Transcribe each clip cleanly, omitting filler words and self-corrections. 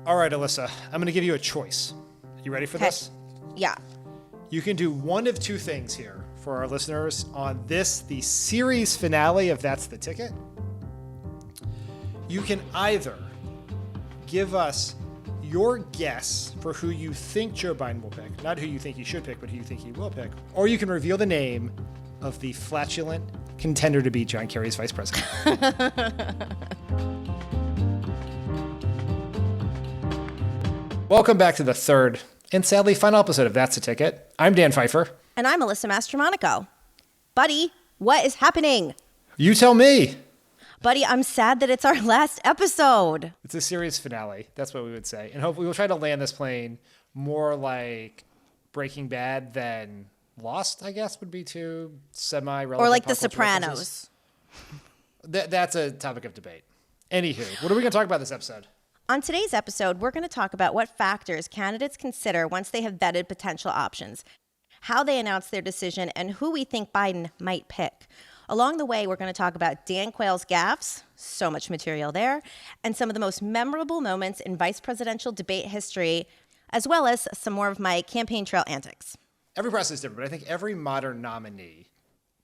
All right, Alyssa, I'm going to give you a choice. You ready for this? Yeah. You can do one of two things here for our listeners on this, the series finale of That's the Ticket. You can either give us your guess for who you think Joe Biden will pick, not who you think he should pick, but who you think he will pick, or you can reveal the name of the flatulent contender to beat John Kerry's vice president. Welcome back to the third and sadly final episode of That's the Ticket. I'm Dan Pfeiffer. And I'm Alyssa Mastromonaco. Buddy, what is happening? You tell me. Buddy, I'm sad that it's our last episode. It's a series finale. That's what we would say. And hopefully we'll try to land this plane more like Breaking Bad than Lost, I guess, would be two semi-relevant. Or like The Sopranos. That's a topic of debate. Anywho, what are we going to talk about this episode? On today's episode, we're going to talk about what factors candidates consider once they have vetted potential options, how they announce their decision, and who we think Biden might pick. Along the way, we're going to talk about Dan Quayle's gaffes, so much material there, and some of the most memorable moments in vice presidential debate history, as well as some more of my campaign trail antics. Every process is different, but I think every modern nominee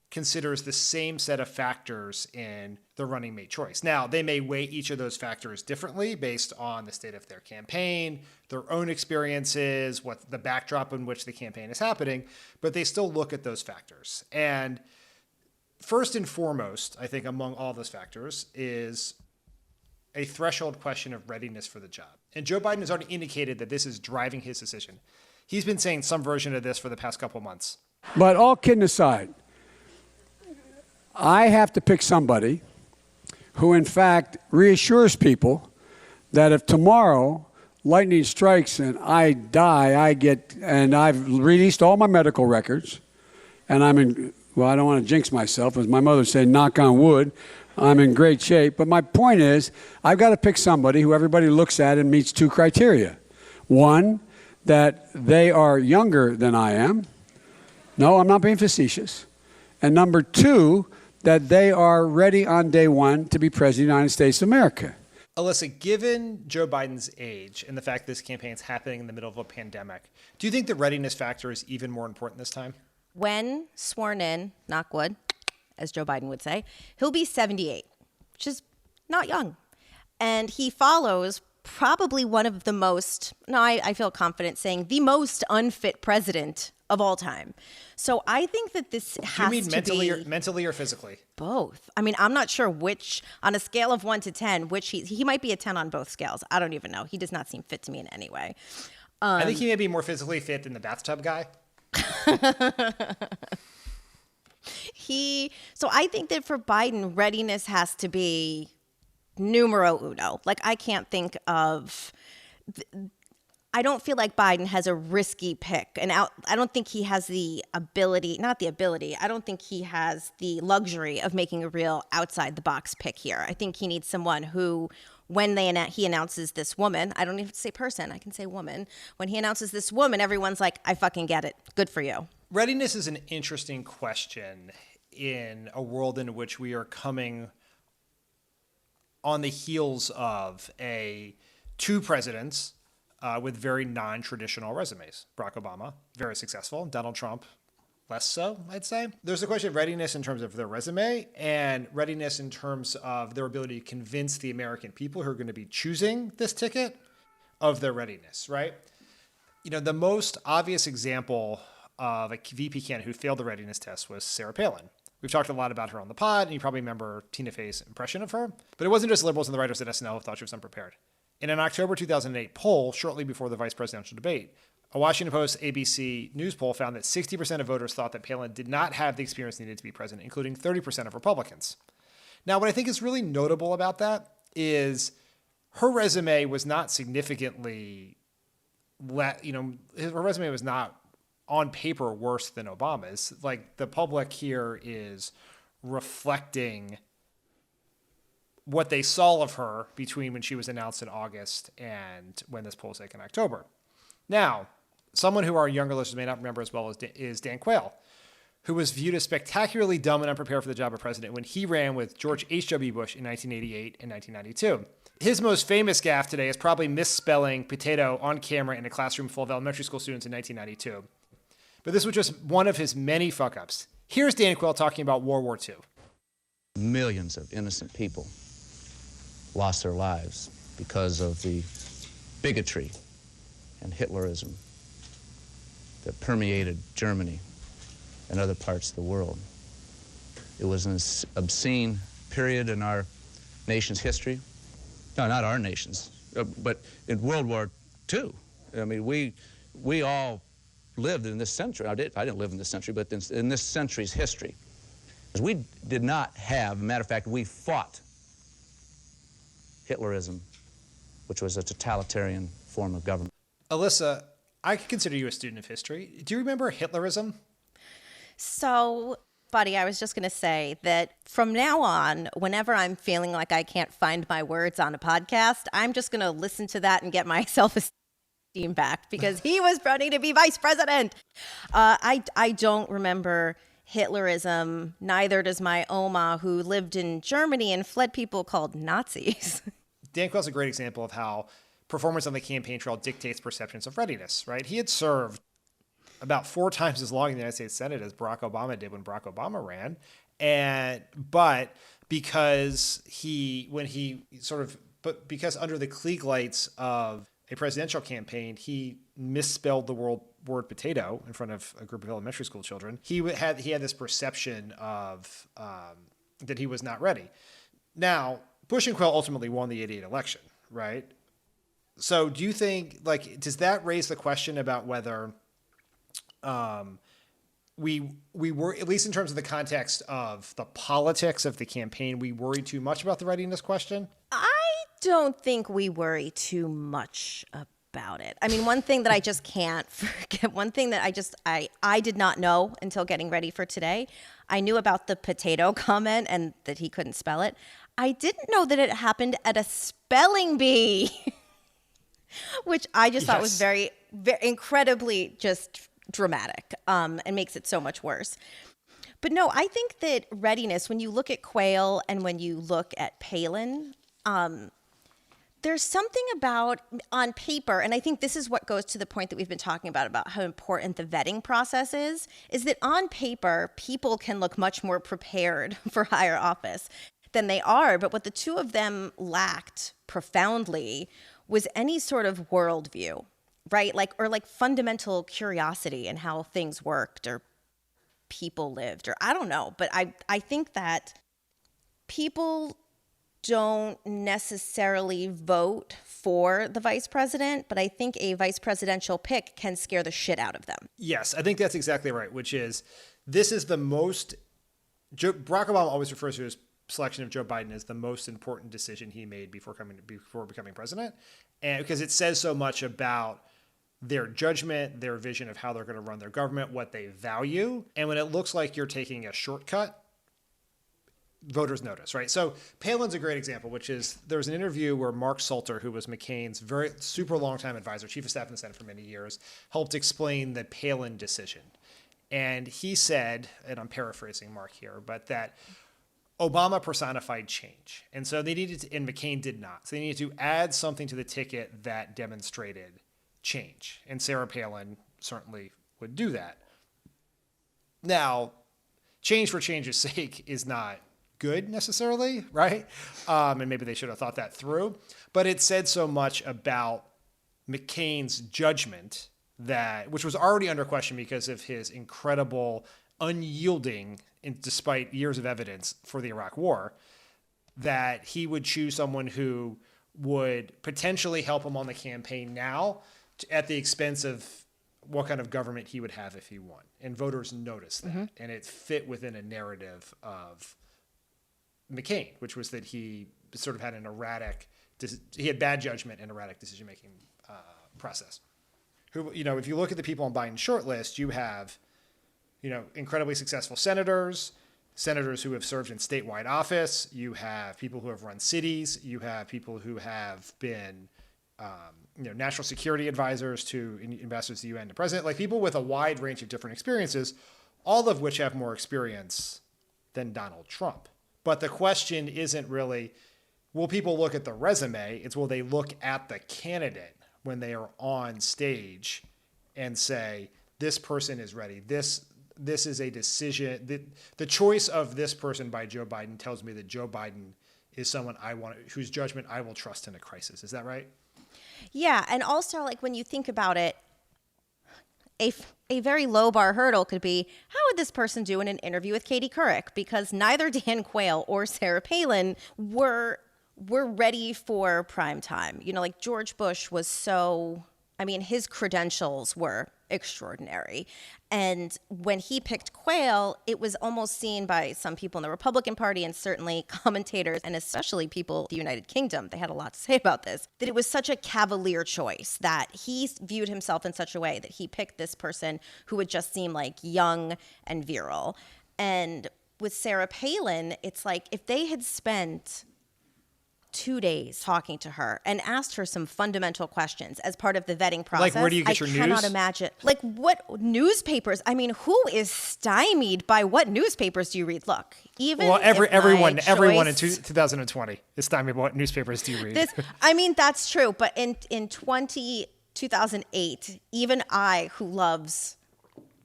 considers the same set of factors in the running mate choice. Now, they may weigh each of those factors differently based on the state of their campaign, their own experiences, what the backdrop in which the campaign is happening, but they still look at those factors. And first and foremost, I think among all those factors is a threshold question of readiness for the job. And Joe Biden has already indicated that this is driving his decision. He's been saying some version of this for the past couple of months. But all kidding aside, I have to pick somebody who, in fact, reassures people that if tomorrow lightning strikes and I die, and I've released all my medical records, and I don't want to jinx myself, as my mother would say, knock on wood, I'm in great shape. But my point is, I've got to pick somebody who everybody looks at and meets two criteria. One, that they are younger than I am. No, I'm not being facetious. And number two, that they are ready on day one to be president of the United States of America. Alyssa, given Joe Biden's age and the fact this campaign is happening in the middle of a pandemic, do you think the readiness factor is even more important this time? When sworn in, knock wood, as Joe Biden would say, he'll be 78, which is not young. And he follows probably one of the most, I feel confident saying, the most unfit president of all time. So I think that this has to be mentally or physically? Both. I mean, I'm not sure which, on a scale of 1 to 10, which he might be a 10 on both scales. I don't even know. He does not seem fit to me in any way. I think he may be more physically fit than the bathtub guy. So I think that for Biden, readiness has to be numero uno. Like, I can't think of, I don't feel like Biden has a risky pick. And I don't think he has the ability, I don't think he has the luxury of making a real outside the box pick here. I think he needs someone who, when he announces this woman, I don't even say person, I can say woman. When he announces this woman, everyone's like, I fucking get it. Good for you. Readiness is an interesting question in a world in which we are coming on the heels of two presidents with very non-traditional resumes. Barack Obama, very successful. Donald Trump, less so, I'd say. There's a question of readiness in terms of their resume and readiness in terms of their ability to convince the American people who are going to be choosing this ticket of their readiness, right? You know, the most obvious example of a VP candidate who failed the readiness test was Sarah Palin. We've talked a lot about her on the pod, and you probably remember Tina Fey's impression of her. But it wasn't just liberals and the writers at SNL who thought she was unprepared. In an October 2008 poll, shortly before the vice presidential debate, a Washington Post ABC News poll found that 60% of voters thought that Palin did not have the experience needed to be president, including 30% of Republicans. Now, what I think is really notable about that is her resume was not significantly, her resume was not on paper worse than Obama's. Like, the public here is reflecting what they saw of her between when she was announced in August and when this poll was taken in October. Now, someone who our younger listeners may not remember as well is Dan Quayle, who was viewed as spectacularly dumb and unprepared for the job of president when he ran with George H.W. Bush in 1988 and 1992. His most famous gaffe today is probably misspelling potato on camera in a classroom full of elementary school students in 1992. But this was just one of his many fuck-ups. Here's Dan Quayle talking about World War II. Millions of innocent people lost their lives because of the bigotry and Hitlerism that permeated Germany and other parts of the world. It was an obscene period in our nation's history. No, not our nation's, but in World War II. I mean, we all lived in this century. I didn't live in this century, but in this century's history. Because we did not have, matter of fact, we fought Hitlerism, which was a totalitarian form of government. Alyssa, I could consider you a student of history. Do you remember Hitlerism? So, buddy, I was just going to say that from now on, whenever I'm feeling like I can't find my words on a podcast, I'm just going to listen to that and get my self-esteem back because he was running to be vice president. I don't remember Hitlerism. Neither does my Oma, who lived in Germany and fled people called Nazis. Dan Quayle's a great example of how performance on the campaign trail dictates perceptions of readiness, right? He had served about 4 times as long in the United States Senate as Barack Obama did when Barack Obama ran. But because because under the Klieg lights of a presidential campaign, he misspelled the word potato in front of a group of elementary school children. He had this perception of that he was not ready. Now, Bush and Quayle ultimately won the '88 election, right? So do you think, does that raise the question about whether we were, at least in terms of the context of the politics of the campaign, we worried too much about the readiness question? I don't think we worry too much about it. I mean, one thing that I just can't forget, one thing that I did not know until getting ready for today, I knew about the potato comment and that he couldn't spell it. I didn't know that it happened at a spelling bee, which I just thought was very, very incredibly just dramatic, and makes it so much worse. But no, I think that readiness, when you look at Quayle and when you look at Palin, there's something about on paper, and I think this is what goes to the point that we've been talking about how important the vetting process is that on paper, people can look much more prepared for higher office than they are. But what the two of them lacked profoundly was any sort of worldview, right? Like fundamental curiosity in how things worked or people lived, or I don't know. But I think that people don't necessarily vote for the vice president, but I think a vice presidential pick can scare the shit out of them. Yes, I think that's exactly right, which is this is the most, Barack Obama always refers to his selection of Joe Biden as the most important decision he made before becoming president. And because it says so much about their judgment, their vision of how they're going to run their government, what they value. And when it looks like you're taking a shortcut, voters notice, right? So Palin's a great example, which is there was an interview where Mark Salter, who was McCain's very super long-time advisor, chief of staff in the Senate for many years, helped explain the Palin decision. And he said, and I'm paraphrasing Mark here, but that Obama personified change. And so they needed to, and McCain did not. So they needed to add something to the ticket that demonstrated change. And Sarah Palin certainly would do that. Now, change for change's sake is not good necessarily, right? And maybe they should have thought that through. But it said so much about McCain's judgment which was already under question because of his incredible unyielding, despite years of evidence for the Iraq War, that he would choose someone who would potentially help him on the campaign now at the expense of what kind of government he would have if he won. And voters noticed that. Mm-hmm. And it fit within a narrative of McCain, which was that he sort of had he had bad judgment and erratic decision-making process. If you look at the people on Biden's short list, you have, incredibly successful senators who have served in statewide office. You have people who have run cities. You have people who have been, national security advisors to ambassadors to the UN, to president, like people with a wide range of different experiences, all of which have more experience than Donald Trump. But the question isn't really will people look at the resume? It's will they look at the candidate when they are on stage and say, this person is ready. This is a decision. The choice of this person by Joe Biden tells me that Joe Biden is someone whose judgment I will trust in a crisis. Is that right? Yeah, and also like when you think about it, a very low bar hurdle could be, how would this person do in an interview with Katie Couric? Because neither Dan Quayle or Sarah Palin were ready for prime time. You know, like George Bush was his credentials were extraordinary. And when he picked Quayle, it was almost seen by some people in the Republican Party and certainly commentators and especially people in the United Kingdom, they had a lot to say about this, that it was such a cavalier choice, that he viewed himself in such a way that he picked this person who would just seem like young and virile. And with Sarah Palin, it's like if they had spent 2 days talking to her and asked her some fundamental questions as part of the vetting process. Like, where do you get your news? I cannot imagine. Like, what newspapers? I mean, who is stymied by what newspapers do you read? Look, even everyone in 2020 is stymied by what newspapers do you read? That's true. But in 2008, even I, who loves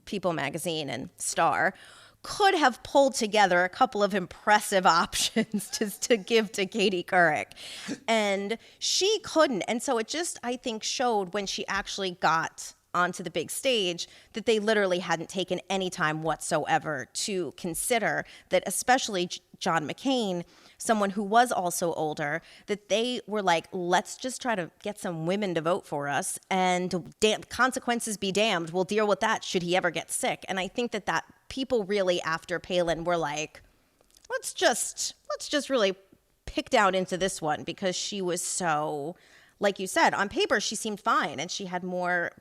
People magazine and Star, could have pulled together a couple of impressive options to give to Katie Couric. And she couldn't. And so it just, I think, showed when she actually got onto the big stage that they literally hadn't taken any time whatsoever to consider that, especially John McCain, someone who was also older, that they were like, let's just try to get some women to vote for us, and consequences be damned, we'll deal with that should he ever get sick. And I think that people really after Palin were like, let's just really pick down into this one, because she was so, like you said, on paper she seemed fine and she had more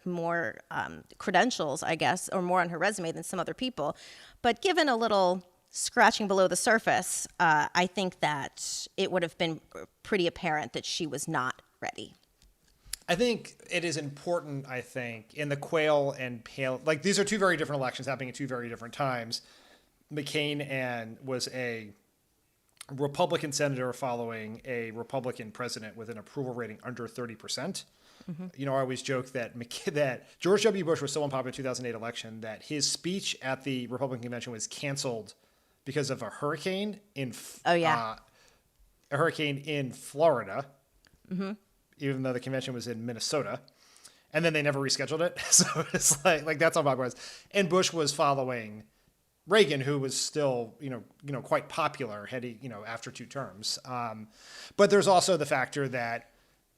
credentials, I guess, or more on her resume than some other people. But given a little scratching below the surface, I think that it would have been pretty apparent that she was not ready. I think it is important, in the Quayle and Palin, like these are two very different elections happening at two very different times. McCain was a Republican senator following a Republican president with an approval rating under 30%. Mm-hmm. You know, I always joke that George W. Bush was so unpopular in the 2008 election that his speech at the Republican convention was canceled because of a hurricane in Florida. Mm-hmm. Even though the convention was in Minnesota, and then they never rescheduled it. So it's like that's how popular it was. And Bush was following Reagan, who was still, quite popular after two terms. But there's also the factor that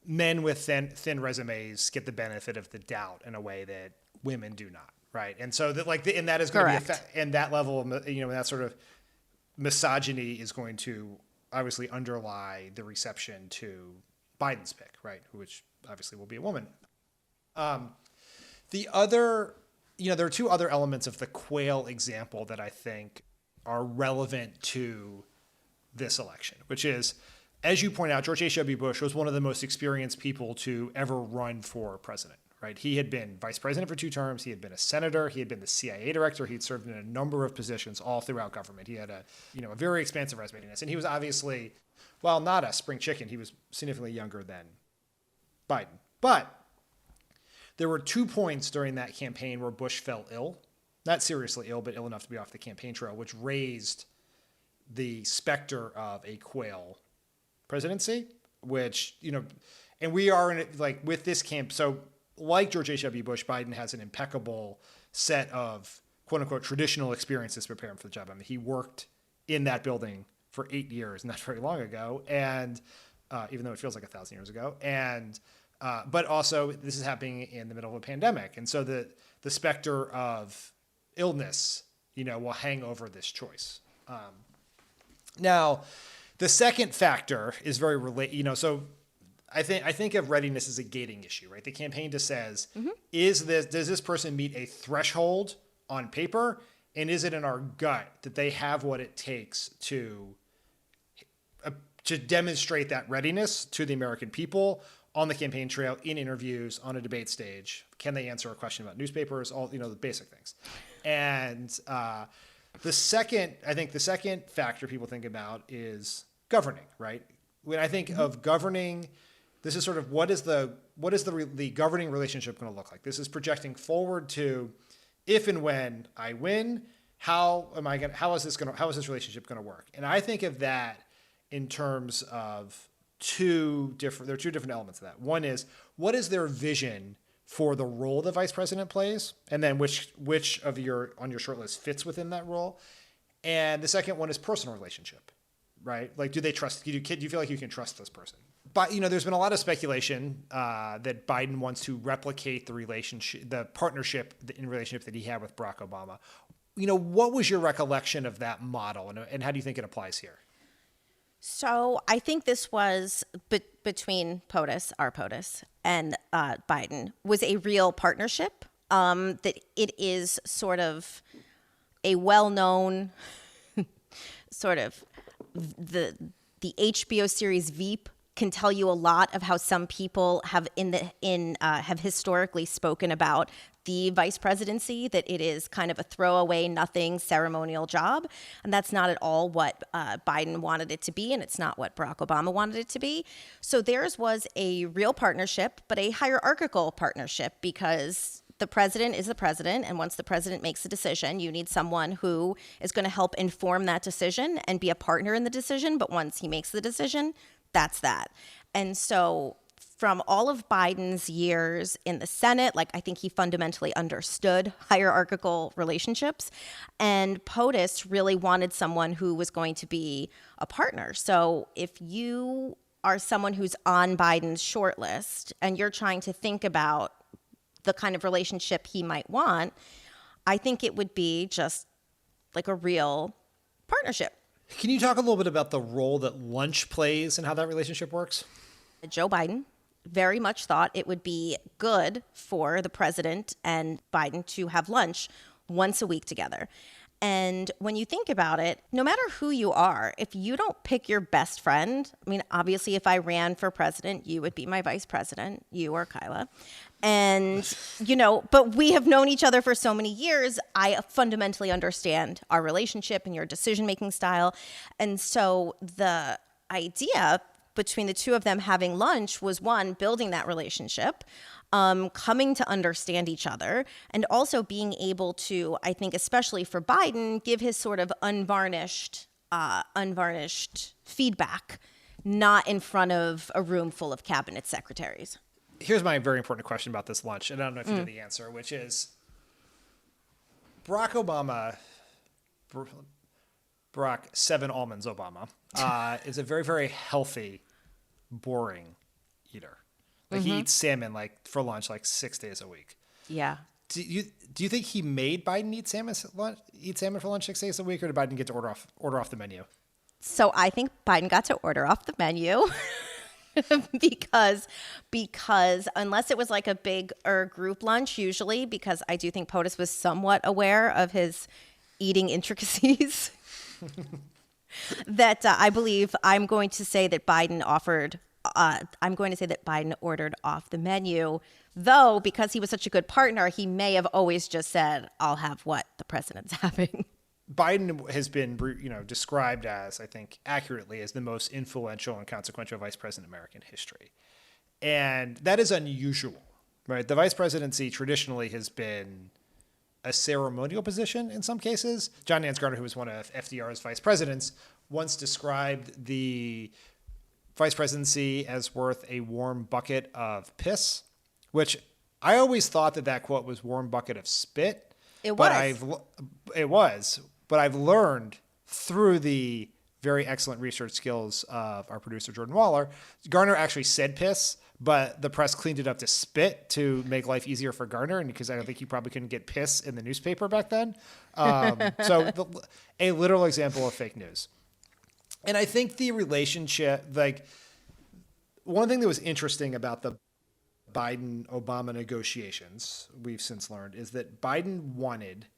men with thin resumes get the benefit of the doubt in a way that women do not. Right. And so and that is going to be, and that level of, that sort of misogyny is going to obviously underlie the reception to Biden's pick, right, which obviously will be a woman. There are two other elements of the Quayle example that I think are relevant to this election, which is, as you point out, George H.W. Bush was one of the most experienced people to ever run for president, right? He had been vice president for two terms. He had been a senator. He had been the CIA director. He'd served in a number of positions all throughout government. He had a very expansive resume in this. And he was obviously, well, not a spring chicken. He was significantly younger than Biden. But there were 2 points during that campaign where Bush fell ill. Not seriously ill, but ill enough to be off the campaign trail, which raised the specter of a Quayle presidency, which, and we are in it, with this camp. So like George H.W. Bush, Biden has an impeccable set of quote unquote traditional experiences to prepare him for the job. I mean, he worked in that building for 8 years, not very long ago. And even though it feels like 1,000 years ago. And, but also this is happening in the middle of a pandemic. And so the specter of illness, will hang over this choice. Now, the second factor is very so I think of readiness as a gating issue, right? The campaign just says, does this person meet a threshold on paper? And is it in our gut that they have what it takes to demonstrate that readiness to the American people on the campaign trail, in interviews, on a debate stage? Can they answer a question about newspapers? All, the basic things. And the second factor people think about is governing, right? when I think of governing, this is sort of what is the governing relationship going to look like? This is projecting forward to if and when I win, how is this relationship going to work? And I think of that in terms of two different elements of that. One is, what is their vision for the role the vice president plays, and then which of on your short list fits within that role? And the second one is personal relationship, right? Like, do they trust you? Do you feel like you can trust this person? But there's been a lot of speculation that Biden wants to replicate the relationship that he had with Barack Obama. What was your recollection of that model, and how do you think it applies here? So I think this was between our POTUS, and Biden was a real partnership. That it is sort of a well-known sort of the HBO series Veep can tell you a lot of how some people have have historically spoken about the vice presidency, that it is kind of a throwaway, nothing ceremonial job. And that's not at all what Biden wanted it to be, and it's not what Barack Obama wanted it to be. So theirs was a real partnership, but a hierarchical partnership, because the president is the president, and once the president makes a decision, you need someone who is going to help inform that decision and be a partner in the decision. But once he makes the decision, that's that. And so from all of Biden's years in the Senate, I think he fundamentally understood hierarchical relationships. And POTUS really wanted someone who was going to be a partner. So if you are someone who's on Biden's short list and you're trying to think about the kind of relationship he might want, I think it would be just like a real partnership. Can you talk a little bit about the role that lunch plays and how that relationship works? Joe Biden very much thought it would be good for the president and Biden to have lunch once a week together. And when you think about it, no matter who you are, if you don't pick your best friend, obviously if I ran for president, you would be my vice president, you or Kyla. And, but we have known each other for so many years. I fundamentally understand our relationship and your decision-making style. And so the idea between the two of them having lunch was, one, building that relationship, coming to understand each other, and also being able to, I think, especially for Biden, give his sort of unvarnished feedback, not in front of a room full of cabinet secretaries. Here's my very important question about this lunch, and I don't know if you know the answer, which is Barack 7 almonds Obama, is a very, very healthy, boring eater. He eats salmon for lunch 6 days a week. Yeah. Do you think he made Biden eat salmon for lunch 6 days a week, or did Biden get to order off the menu? So I think Biden got to order off the menu. because unless it was a big or group lunch, usually, because I do think POTUS was somewhat aware of his eating intricacies, that I believe I'm going to say that Biden ordered off the menu, though, because he was such a good partner, he may have always just said, I'll have what the president's having. Biden has been, described as, I think, accurately as the most influential and consequential vice president in American history. And that is unusual, right? The vice presidency traditionally has been a ceremonial position in some cases. John Nance Garner, who was one of FDR's vice presidents, once described the vice presidency as worth a warm bucket of piss, which I always thought that quote was warm bucket of spit. It was. But I've learned through the very excellent research skills of our producer, Jordan Waller, Garner actually said piss, but the press cleaned it up to spit to make life easier for Garner, and because I don't think he probably couldn't get piss in the newspaper back then. A literal example of fake news. And I think the relationship, one thing that was interesting about the Biden-Obama negotiations, we've since learned, is that Biden wanted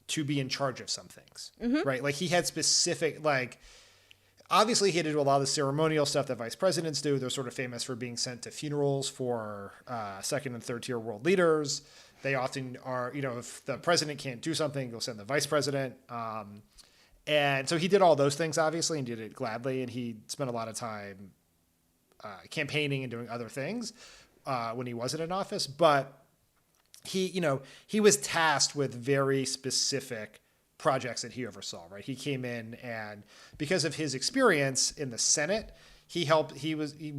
to be in charge of some things, right? He had specific, obviously he had to do a lot of the ceremonial stuff that vice presidents do. They're sort of famous for being sent to funerals for second and third tier world leaders. They often are, if the president can't do something, they'll send the vice president. And so he did all those things, obviously, and did it gladly. And he spent a lot of time campaigning and doing other things when he wasn't in office. But he was tasked with very specific projects that he oversaw, right? He came in, and because of his experience in the Senate, he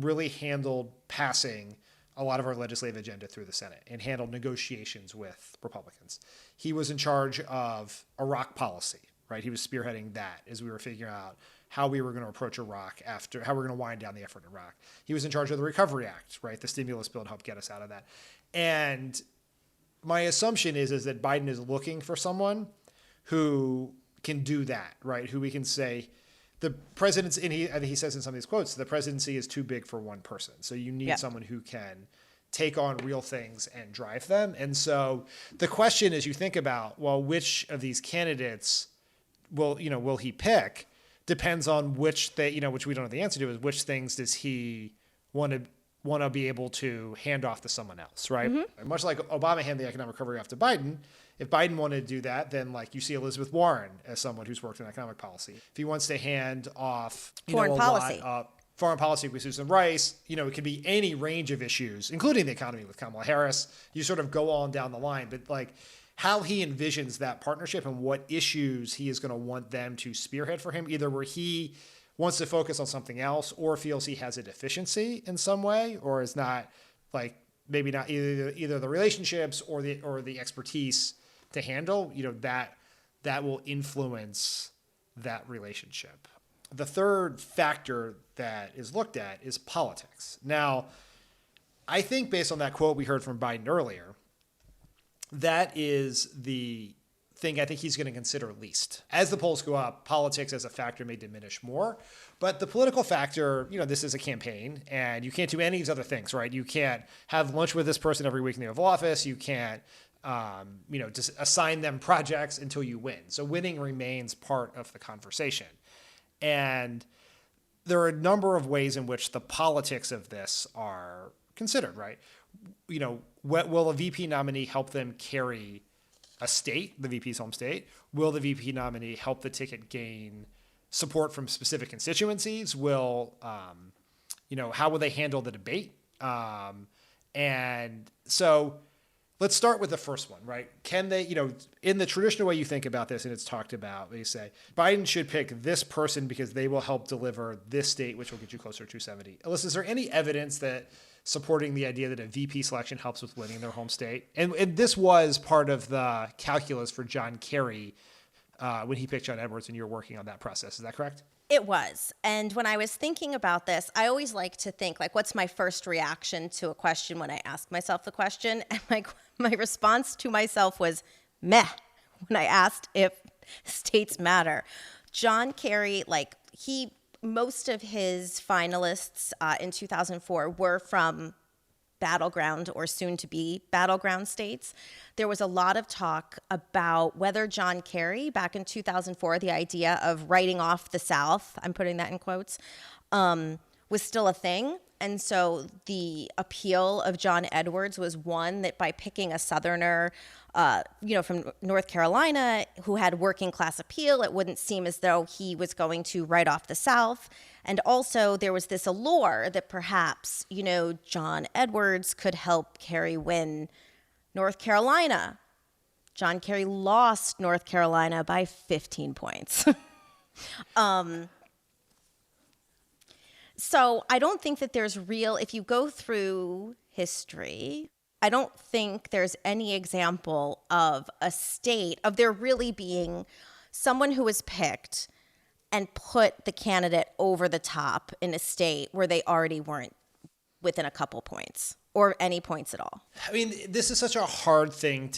really handled passing a lot of our legislative agenda through the Senate and handled negotiations with Republicans. He was in charge of Iraq policy, right? He was spearheading that as we were figuring out how we were going to approach Iraq after, how we're going to wind down the effort in Iraq. He was in charge of the Recovery Act, right? The stimulus bill to help get us out of that. And my assumption is that Biden is looking for someone who can do that, right? Who we can say, the presidency, and I think he says in some of these quotes, the presidency is too big for one person. So you need someone who can take on real things and drive them. And so the question is, you think about, well, which of these candidates will he pick, depends on which which we don't know the answer to, is which things does he want to be able to hand off to someone else, right? Mm-hmm. Much like Obama handed the economic recovery off to Biden, if Biden wanted to do that, then like you see Elizabeth Warren as someone who's worked in economic policy. If he wants to hand off foreign policy, foreign policy with Susan Rice, it could be any range of issues, including the economy with Kamala Harris. You sort of go on down the line, but like how he envisions that partnership and what issues he is going to want them to spearhead for him, either where he wants to focus on something else or feels he has a deficiency in some way, or is not like maybe not either the relationships or the expertise to handle, that will influence that relationship. The third factor that is looked at is politics. Now, I think based on that quote we heard from Biden earlier, that is the thing I think he's going to consider least. As the polls go up, politics as a factor may diminish more, but the political factor, this is a campaign and you can't do any of these other things, right? You can't have lunch with this person every week in the Oval Office. You can't, just assign them projects until you win. So winning remains part of the conversation. And there are a number of ways in which the politics of this are considered, right? Will a VP nominee help them carry a state, the VP's home state? Will the VP nominee help the ticket gain support from specific constituencies? How will they handle the debate? And so let's start with the first one, right? Can they, in the traditional way you think about this, and it's talked about, they say Biden should pick this person because they will help deliver this state, which will get you closer to 270. Alyssa, is there any evidence that supporting the idea that a VP selection helps with winning their home state? And this was part of the calculus for John Kerry when he picked John Edwards, and you were working on that process. Is that correct? It was. And when I was thinking about this, I always like to think, like, what's my first reaction to a question when I ask myself the question? And my response to myself was meh when I asked if states matter. John Kerry, most of his finalists in 2004 were from battleground or soon to be battleground states. There was a lot of talk about whether John Kerry, back in 2004, the idea of writing off the South, I'm putting that in quotes, was still a thing. And so the appeal of John Edwards was one that by picking a Southerner, from North Carolina who had working class appeal, it wouldn't seem as though he was going to write off the South. And also there was this allure that perhaps, John Edwards could help Kerry win North Carolina. John Kerry lost North Carolina by 15 points. So I don't think that there's if you go through history, I don't think there's any example of a state, of there really being someone who was picked and put the candidate over the top in a state where they already weren't within a couple points or any points at all. I mean, this is such a hard thing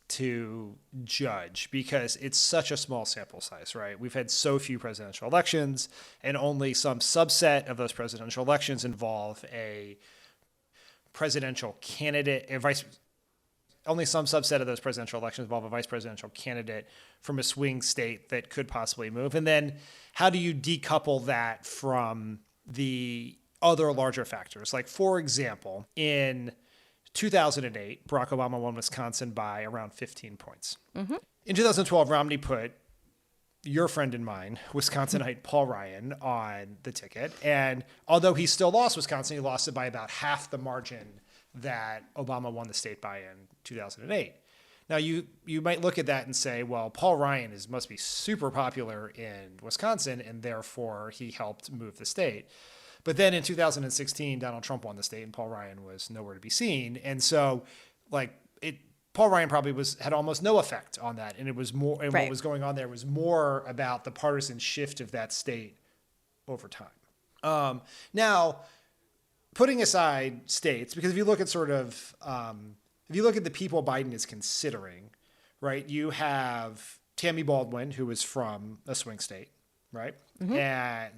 to judge because it's such a small sample size, right? We've had so few presidential elections, and only some subset of those presidential elections involve a presidential candidate, only some subset of those presidential elections involve a vice presidential candidate from a swing state that could possibly move. And then how do you decouple that from the other larger factors? Like, for example, in 2008, Barack Obama won Wisconsin by around 15 points. Mm-hmm. In 2012, Romney put your friend and mine, Wisconsinite Paul Ryan, on the ticket. And although he still lost Wisconsin, he lost it by about half the margin that Obama won the state by in 2008. Now, you might look at that and say, well, Paul Ryan must be super popular in Wisconsin, and therefore he helped move the state. But then in 2016, Donald Trump won the state, and Paul Ryan was nowhere to be seen. And so, Paul Ryan probably had almost no effect on that, and it was more. And Right. what was going on there was more about the partisan shift of that state over time. Now, putting aside states, because if you look at if you look at the people Biden is considering, right, you have Tammy Baldwin, who is from a swing state, right, and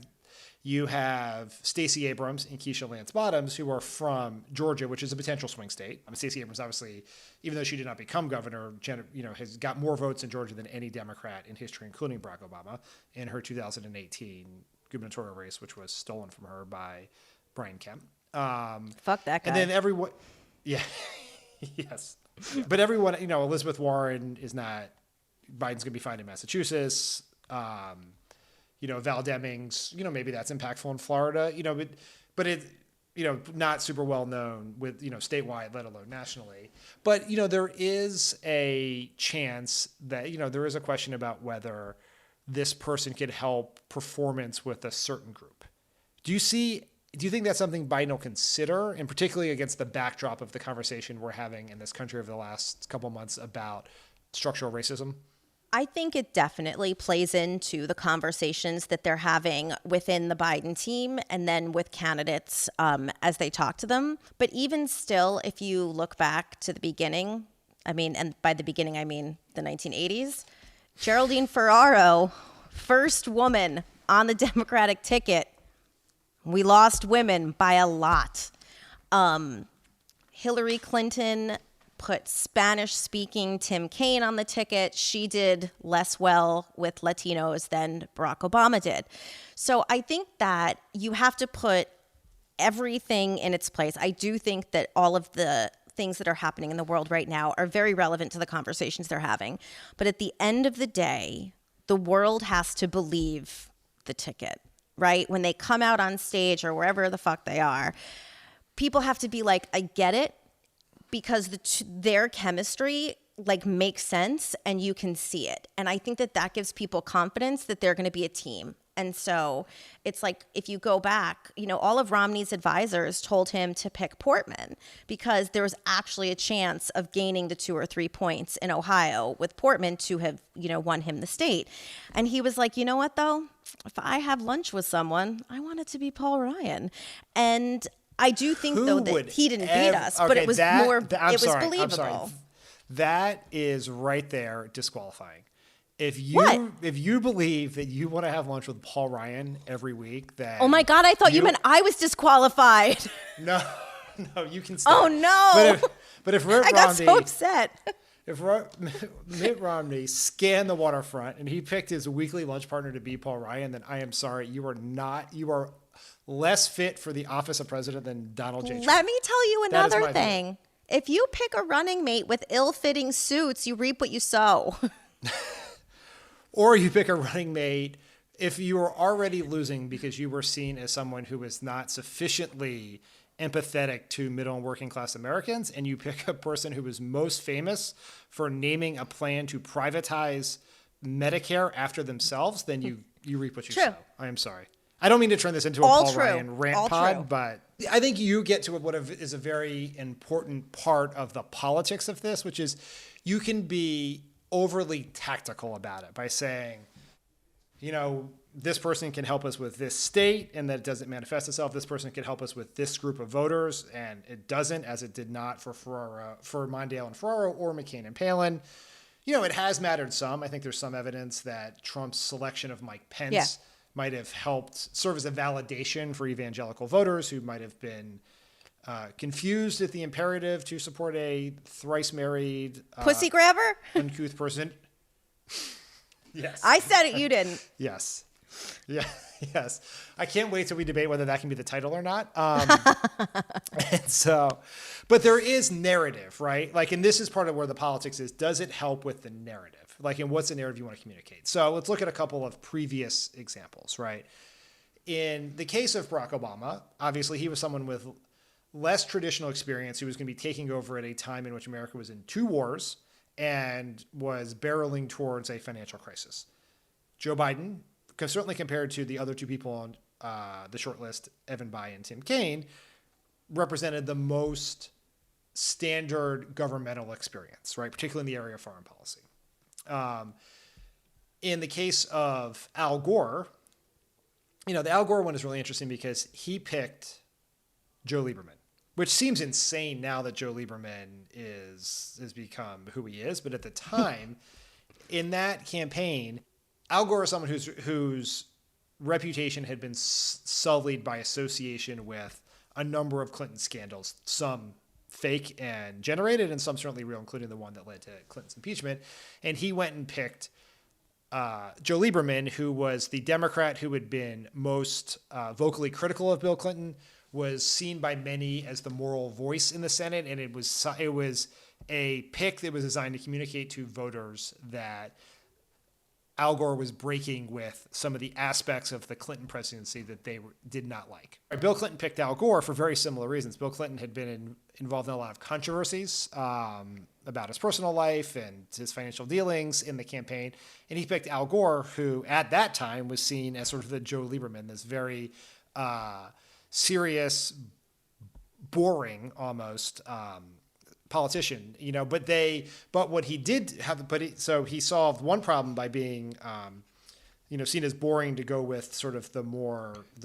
you have Stacey Abrams and Keisha Lance Bottoms, who are from Georgia, which is a potential swing state. Stacey Abrams, obviously, even though she did not become governor, has got more votes in Georgia than any Democrat in history, including Barack Obama, in her 2018 gubernatorial race, which was stolen from her by Brian Kemp. Fuck that guy. And then everyone, yeah, yes. But everyone, Elizabeth Warren is not, Biden's going to be fine in Massachusetts. Val Demings, maybe that's impactful in Florida, but it, not super well known with, statewide, let alone nationally. But, there is a chance that, there is a question about whether this person could help performance with a certain group. Do you think that's something Biden will consider, and particularly against the backdrop of the conversation we're having in this country over the last couple of months about structural racism? I think it definitely plays into the conversations that they're having within the Biden team and then with candidates as they talk to them. But even still, if you look back to the beginning, and by the beginning, I mean the 1980s, Geraldine Ferraro, first woman on the Democratic ticket. We lost women by a lot. Hillary Clinton put Spanish-speaking Tim Kaine on the ticket. She did less well with Latinos than Barack Obama did. So I think that you have to put everything in its place. I do think that all of the things that are happening in the world right now are very relevant to the conversations they're having. But at the end of the day, the world has to believe the ticket, right? When they come out on stage or wherever the fuck they are, people have to be like, I get it, because their chemistry makes sense and you can see it. And I think that gives people confidence that they're going to be a team. And so it's like, if you go back, all of Romney's advisors told him to pick Portman because there was actually a chance of gaining the 2 or 3 points in Ohio with Portman to have, won him the state. And he was like, you know what though? If I have lunch with someone, I want it to be Paul Ryan. And I do think, though, that he didn't beat us, but it was believable. I'm sorry. That is right there disqualifying. If you believe that you want to have lunch with Paul Ryan every week, then oh my God, I thought you meant I was disqualified. No, you can stay. Oh no! But if Mitt I got so upset. If Mitt Romney scanned the waterfront and he picked his weekly lunch partner to be Paul Ryan, then I am sorry, you are less fit for the office of president than Donald J. Trump. Let me tell you another thing. If you pick a running mate with ill-fitting suits, you reap what you sow. Or you pick a running mate if you are already losing because you were seen as someone who is not sufficiently empathetic to middle and working class Americans, and you pick a person who is most famous for naming a plan to privatize Medicare after themselves, then you reap what you sow. I am sorry. I don't mean to turn this into a Paul Ryan rant pod, but I think you get to what is a very important part of the politics of this, which is you can be overly tactical about it by saying, this person can help us with this state and that it doesn't manifest itself. This person can help us with this group of voters and it doesn't, as it did not for Mondale and Ferraro or McCain and Palin. It has mattered some. I think there's some evidence that Trump's selection of Mike Pence might have helped serve as a validation for evangelical voters who might have been confused at the imperative to support a thrice married pussy grabber, uncouth person. Yes, I said it. You didn't. Yes. Yeah. Yes. I can't wait till we debate whether that can be the title or not. And so, but there is narrative, right? Like, and this is part of where the politics is. Does it help with the narrative? Like, and what's the narrative you want to communicate? So let's look at a couple of previous examples, right? In the case of Barack Obama, obviously he was someone with less traditional experience who was going to be taking over at a time in which America was in 2 wars and was barreling towards a financial crisis. Joe Biden, certainly compared to the other 2 people on the short list, Evan Bayh and Tim Kaine, represented the most standard governmental experience, right? Particularly in the area of foreign policy. In the case of Al Gore, the Al Gore one is really interesting because he picked Joe Lieberman, which seems insane now that Joe Lieberman has become who he is. But at the time, in that campaign, Al Gore is someone whose reputation had been sullied by association with a number of Clinton scandals, some fake and generated, and some certainly real, including the one that led to Clinton's impeachment. And he went and picked Joe Lieberman, who was the Democrat who had been most vocally critical of Bill Clinton, was seen by many as the moral voice in the Senate, and it was a pick that was designed to communicate to voters that Al Gore was breaking with some of the aspects of the Clinton presidency that they did not like. Bill Clinton picked Al Gore for very similar reasons. Bill Clinton had been involved in a lot of controversies about his personal life and his financial dealings in the campaign. And he picked Al Gore, who at that time was seen as sort of the Joe Lieberman, this very serious, boring almost politician, but what he did have, so he solved one problem by being, seen as boring to go with sort of the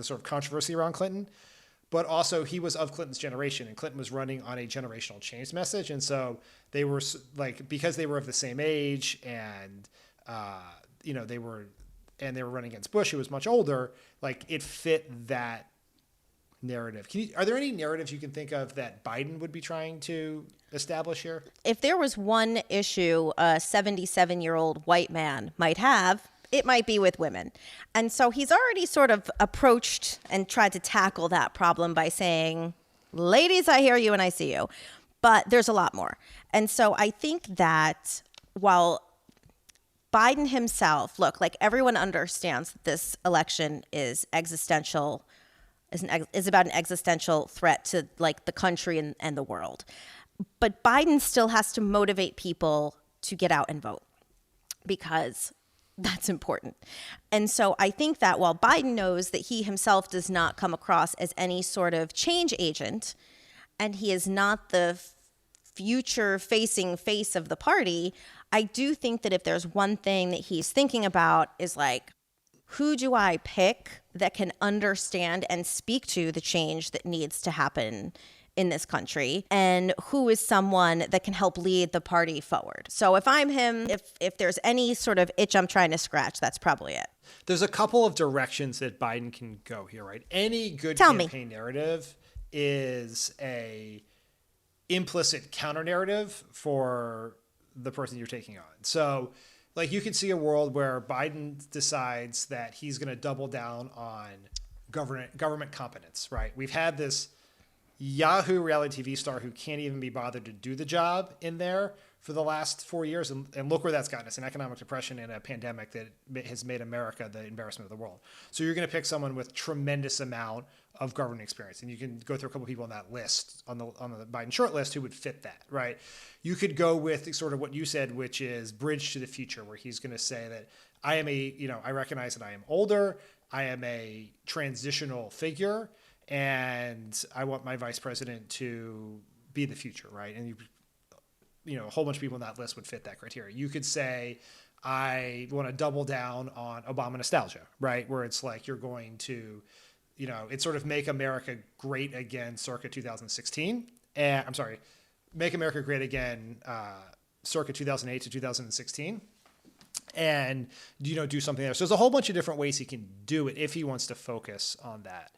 sort of controversy around Clinton, but also he was of Clinton's generation, and Clinton was running on a generational change message. And so they were because they were of the same age and, they were running against Bush, who was much older, it fit that narrative. Are there any narratives you can think of that Biden would be trying to establish here? If there was one issue a 77-year-old white man might have, it might be with women. And so he's already sort of approached and tried to tackle that problem by saying, ladies, I hear you and I see you. But there's a lot more. And so I think that while Biden himself, everyone understands that this election is existential, is about an existential threat to the country and the world. But Biden still has to motivate people to get out and vote because that's important. And so I think that while Biden knows that he himself does not come across as any sort of change agent, and he is not the future-facing face of the party, I do think that if there's one thing that he's thinking about is who do I pick that can understand and speak to the change that needs to happen in this country, and who is someone that can help lead the party forward. So if I'm him, if there's any sort of itch I'm trying to scratch, that's probably it. There's a couple of directions that Biden can go here, right? Any good campaign narrative is a implicit counter narrative for the person you're taking on. So you could see a world where Biden decides that he's going to double down on government competence, right? We've had this Yahoo reality TV star who can't even be bothered to do the job in there for the last 4 years. And look where that's gotten us, an economic depression and a pandemic that has made America the embarrassment of the world. So you're going to pick someone with tremendous amount of government experience. And you can go through a couple of people on that list, on the Biden short list, who would fit that, right? You could go with sort of what you said, which is bridge to the future, where he's going to say that I recognize that I am older, I am a transitional figure, and I want my vice president to be the future, right? And a whole bunch of people on that list would fit that criteria. You could say, I want to double down on Obama nostalgia, right? Where it's you're going to, it's sort of make America great again circa 2016. Make America great again circa 2008 to 2016. And, do something there. So there's a whole bunch of different ways he can do it if he wants to focus on that.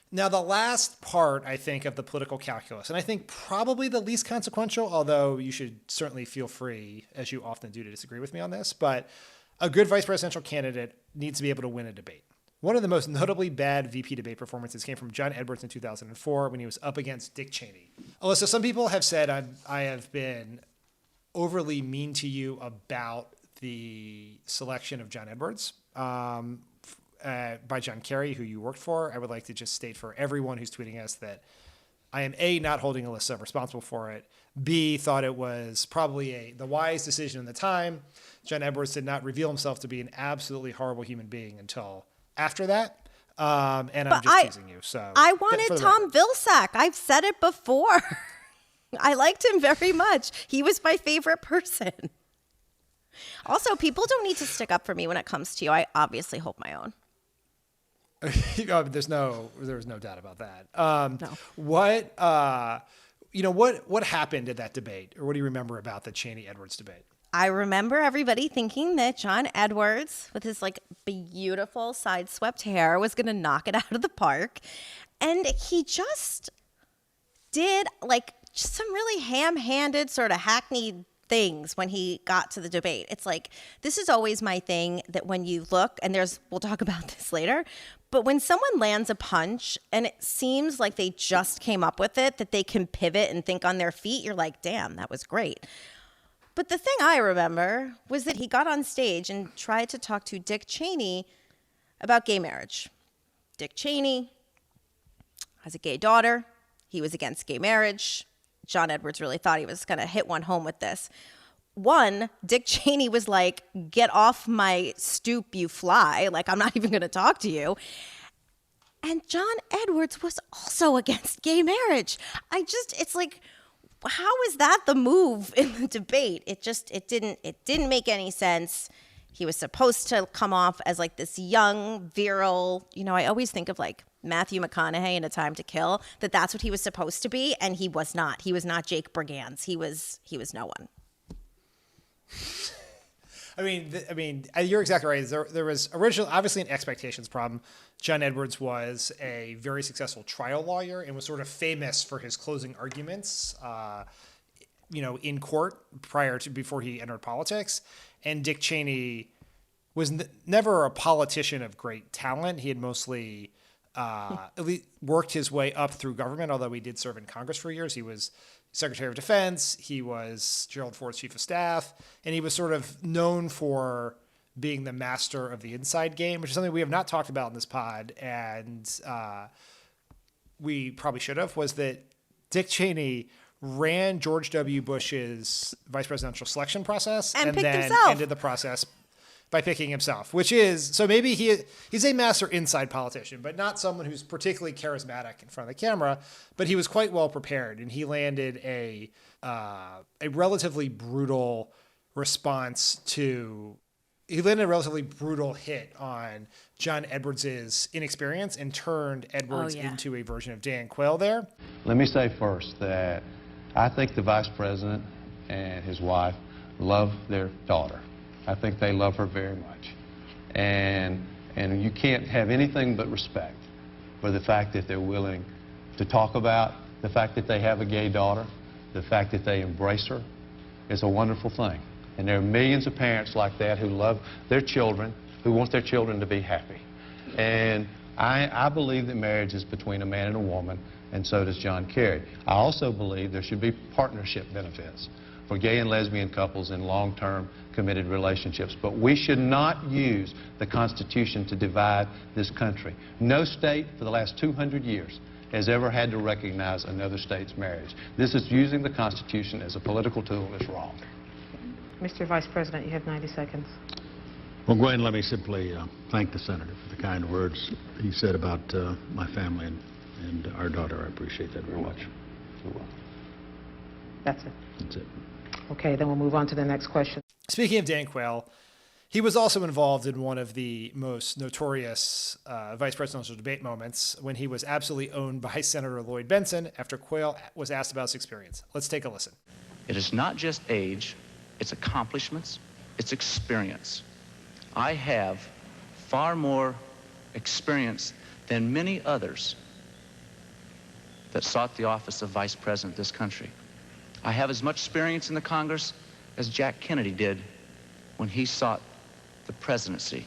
Now, the last part, I think, of the political calculus, and I think probably the least consequential, although you should certainly feel free, as you often do, to disagree with me on this, but a good vice presidential candidate needs to be able to win a debate, One of the most notably bad VP debate performances came from John Edwards in 2004 when he was up against Dick Cheney. Alyssa, some people have said I have been overly mean to you about the selection of John Edwards by John Kerry, who you worked for. I would like to just state for everyone who's tweeting us that I am A, not holding Alyssa responsible for it. B, thought it was probably the wise decision at the time. John Edwards did not reveal himself to be an absolutely horrible human being until after that. And I'm just teasing you. So I wanted Tom Vilsack. I've said it before. I liked him very much. He was my favorite person. Also, people don't need to stick up for me when it comes to you. I obviously hold my own. There's no doubt about that. No. What happened at that debate, or what do you remember about the Cheney-Edwards debate? I remember everybody thinking that John Edwards, with his like beautiful side-swept hair, was going to knock it out of the park. And he just did like some really ham-handed sort of hackneyed things when he got to the debate. It's like, this is always my thing, that when you look, and we'll talk about this later, but when someone lands a punch and it seems like they just came up with it, that they can pivot and think on their feet, you're like, damn, that was great. But the thing I remember was that he got on stage and tried to talk to Dick Cheney about gay marriage. Dick Cheney has a gay daughter. He was against gay marriage. John Edwards really thought he was going to hit one home with this. One, Dick Cheney was like, get off my stoop, you fly. Like, I'm not even going to talk to you. And John Edwards was also against gay marriage. It's like, how is that the move in the debate? It didn't make any sense. He was supposed to come off as like this young, virile, I always think of like Matthew McConaughey in A Time to Kill, that's what he was supposed to be, and he was not. He was not Jake Brigance. He was no one. I mean, you're exactly right. There was originally obviously an expectations problem. John Edwards was a very successful trial lawyer and was sort of famous for his closing arguments, in court before he entered politics. And Dick Cheney was never a politician of great talent. He had mostly at least worked his way up through government, although he did serve in Congress for years. He was Secretary of Defense. He was Gerald Ford's chief of staff, and he was sort of known for being the master of the inside game, which is something we have not talked about in this pod, and we probably should have, was that Dick Cheney ran George W. Bush's vice presidential selection process and then himself. Ended the process by picking himself, which is, so maybe he's a master inside politician, but not someone who's particularly charismatic in front of the camera, but he was quite well prepared, and he landed a relatively brutal hit on John Edwards' inexperience and turned Edwards into a version of Dan Quayle there. Let me say first that I think the vice president and his wife love their daughter. I think they love her very much. And you can't have anything but respect for the fact that they're willing to talk about the fact that they have a gay daughter, the fact that they embrace her. It's a wonderful thing. And there are millions of parents like that who love their children, who want their children to be happy. And I believe that marriage is between a man and a woman, and so does John Kerry. I also believe there should be partnership benefits for gay and lesbian couples in long-term committed relationships. But we should not use the Constitution to divide this country. No state for the last 200 years has ever had to recognize another state's marriage. This is using the Constitution as a political tool that's wrong. Mr. Vice President, you have 90 seconds. Well, Gwen, let me simply thank the senator for the kind words he said about my family and our daughter. I appreciate that very much. That's it. That's it. Okay, then we'll move on to the next question. Speaking of Dan Quayle, he was also involved in one of the most notorious vice presidential debate moments when he was absolutely owned by Senator Lloyd Bentsen after Quayle was asked about his experience. Let's take a listen. It is not just age, it's accomplishments, it's experience. I have far more experience than many others that sought the office of vice president of this country. I have as much experience in the Congress as Jack Kennedy did when he sought the presidency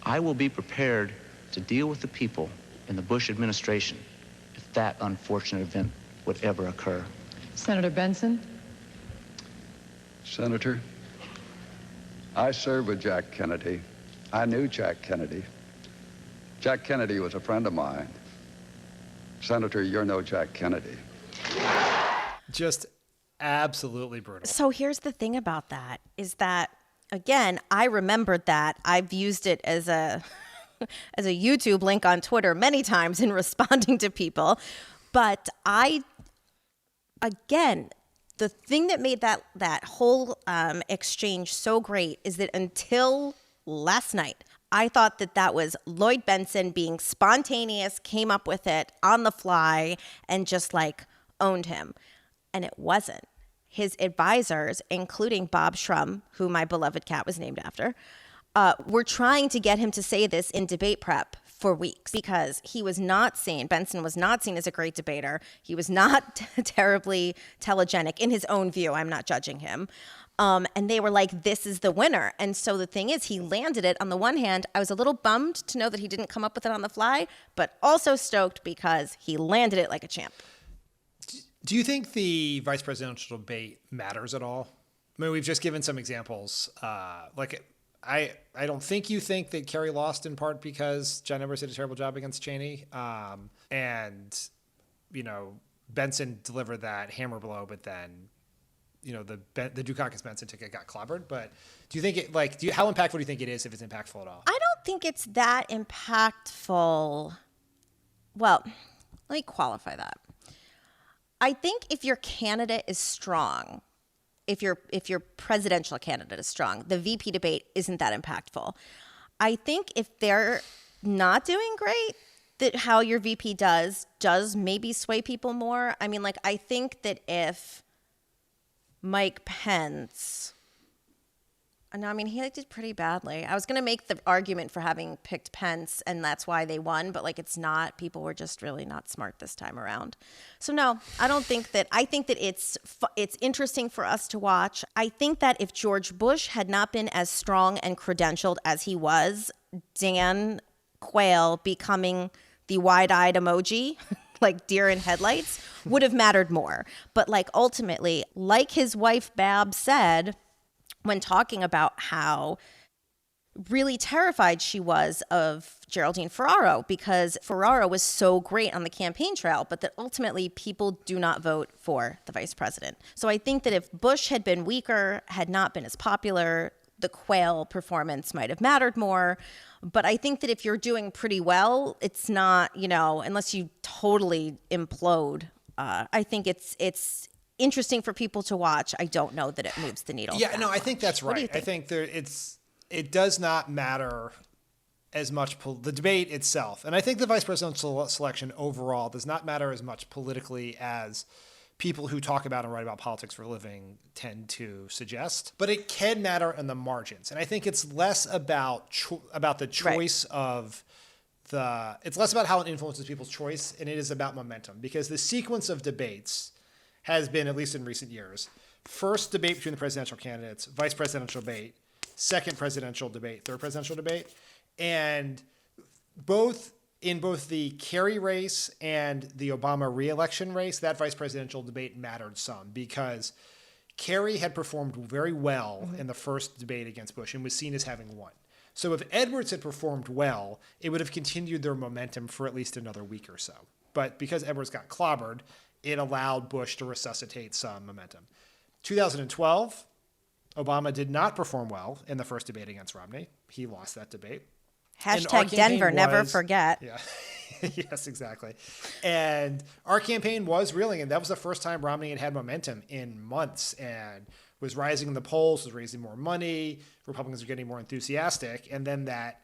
I will be prepared to deal with the people in the Bush administration if that unfortunate event would ever occur. Senator Benson? Senator, I served with Jack Kennedy. I knew Jack Kennedy. Jack Kennedy was a friend of mine. Senator, you're no Jack Kennedy. Just absolutely brutal. So here's the thing about that is that, again, I remembered that. I've used it as a as a YouTube link on Twitter many times in responding to people. But again, the thing that made that whole exchange so great is that until last night, I thought that was Lloyd Bentsen being spontaneous, came up with it on the fly, and just like owned him. And it wasn't. His advisors, including Bob Shrum, who my beloved cat was named after, were trying to get him to say this in debate prep for weeks because he was not seen. Benson was not seen as a great debater. He was not terribly telegenic in his own view. I'm not judging him. And they were like, this is the winner. And so the thing is, he landed it. On the one hand, I was a little bummed to know that he didn't come up with it on the fly, but also stoked because he landed it like a champ. Do you think the vice presidential debate matters at all? I mean, we've just given some examples. I don't think you think that Kerry lost in part because John Edwards did a terrible job against Cheney. And, Benson delivered that hammer blow, but then, the Dukakis-Benson ticket got clobbered. But do you think it, how impactful do you think it is if it's impactful at all? I don't think it's that impactful. Well, let me qualify that. I think if your candidate is strong, if your presidential candidate is strong, the VP debate isn't that impactful. I think if they're not doing great, that how your VP does maybe sway people more. I mean, I think that if Mike Pence, he did pretty badly. I was going to make the argument for having picked Pence, and that's why they won, but it's not. People were just really not smart this time around. So no, I don't think that. I think that it's interesting for us to watch. I think that if George Bush had not been as strong and credentialed as he was, Dan Quayle becoming the wide-eyed emoji, like deer in headlights, would have mattered more. But ultimately, like his wife Bab said, when talking about how really terrified she was of Geraldine Ferraro because Ferraro was so great on the campaign trail, but that ultimately people do not vote for the vice president. So I think that if Bush had been weaker, had not been as popular, the Quayle performance might have mattered more. But I think that if you're doing pretty well, it's not, unless you totally implode, I think it's interesting for people to watch. I don't know that it moves the needle. Yeah, no, I think that's right. Think? I think it does not matter as much the debate itself. And I think the vice presidential selection overall does not matter as much politically as people who talk about and write about politics for a living tend to suggest. But it can matter in the margins. And I think it's less about the choice of it's less about how it influences people's choice, and it is about momentum. Because the sequence of debates has been, at least in recent years, first debate between the presidential candidates, vice presidential debate, second presidential debate, third presidential debate. And in both the Kerry race and the Obama re-election race, that vice presidential debate mattered some because Kerry had performed very well in the first debate against Bush and was seen as having won. So if Edwards had performed well, it would have continued their momentum for at least another week or so. But because Edwards got clobbered, it allowed Bush to resuscitate some momentum. 2012, Obama did not perform well in the first debate against Romney. He lost that debate. Hashtag Denver, never forget. Yeah. Yes, exactly. And our campaign was reeling, and that was the first time Romney had momentum in months and was rising in the polls, was raising more money. Republicans were getting more enthusiastic. And then that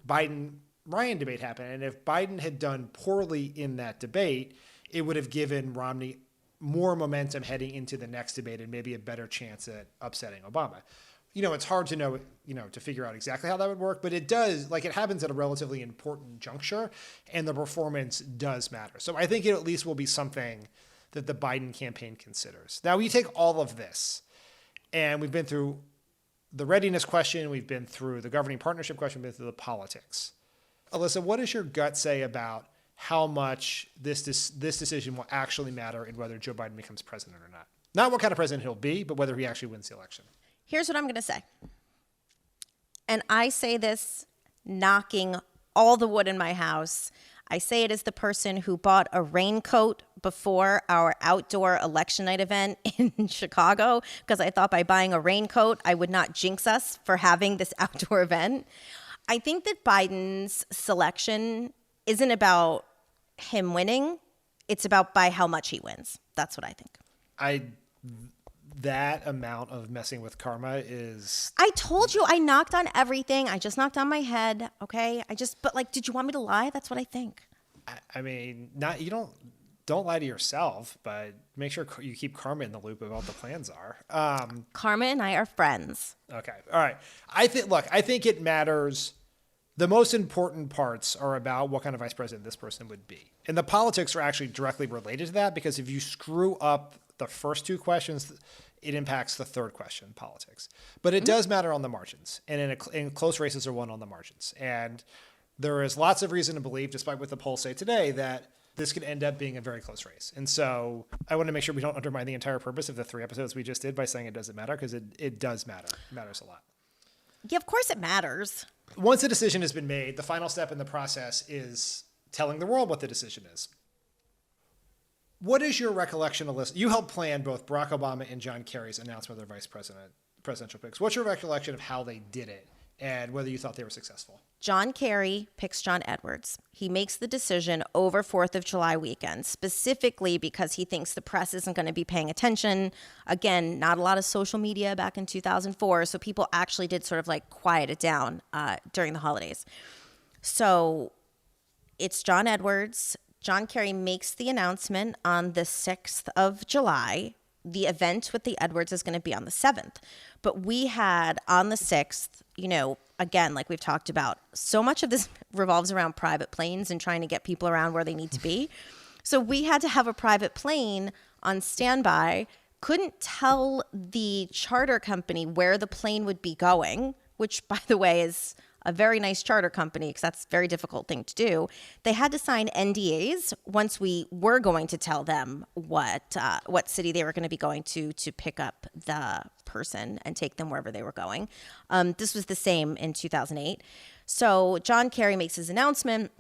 Biden-Ryan debate happened. And if Biden had done poorly in that debate, it would have given Romney more momentum heading into the next debate and maybe a better chance at upsetting Obama. It's hard to know, to figure out exactly how that would work, but it does, it happens at a relatively important juncture, and the performance does matter. So I think it at least will be something that the Biden campaign considers. Now, we take all of this, and we've been through the readiness question. We've been through the governing partnership question. We've been through the politics. Alyssa, what does your gut say about how much this decision will actually matter in whether Joe Biden becomes president or not? Not what kind of president he'll be, but whether he actually wins the election. Here's what I'm going to say. And I say this knocking all the wood in my house. I say it as the person who bought a raincoat before our outdoor election night event in Chicago, because I thought by buying a raincoat, I would not jinx us for having this outdoor event. I think that Biden's selection isn't about him winning. It's about by how much he wins. That's what I think. That amount of messing with karma is... I told you I knocked on everything. I just knocked on my head, okay? But like, did you want me to lie? That's what I think. I mean, don't lie to yourself, but make sure you keep karma in the loop of what the plans are. Karma and I are friends. Okay. All right. I think it matters. The most important parts are about what kind of vice president this person would be. And the politics are actually directly related to that, because if you screw up the first two questions, it impacts the third question, politics. But it does matter on the margins. And in close races are won on the margins. And there is lots of reason to believe, despite what the polls say today, that this could end up being a very close race. And so I want to make sure we don't undermine the entire purpose of the 3 episodes we just did by saying it doesn't matter, because it does matter. It matters a lot. Yeah, of course it matters. Once a decision has been made, the final step in the process is telling the world what the decision is. What is your recollection, Alyssa? You helped plan both Barack Obama and John Kerry's announcement of their presidential picks. What's your recollection of how they did it and whether you thought they were successful? John Kerry picks John Edwards. He makes the decision over 4th of July weekend, specifically because he thinks the press isn't going to be paying attention. Again, not a lot of social media back in 2004, so people actually did sort of like quiet it down during the holidays. So it's John Edwards. John Kerry makes the announcement on the 6th of July. The event with the Edwards is going to be on the 7th. But we had on the 6th, again, like we've talked about, so much of this revolves around private planes and trying to get people around where they need to be. So we had to have a private plane on standby, couldn't tell the charter company where the plane would be going, which, by the way, is a very nice charter company, because that's a very difficult thing to do. They had to sign NDAs once we were going to tell them what city they were going to be going to pick up the person and take them wherever they were going. This was the same in 2008. So John Kerry makes his announcement.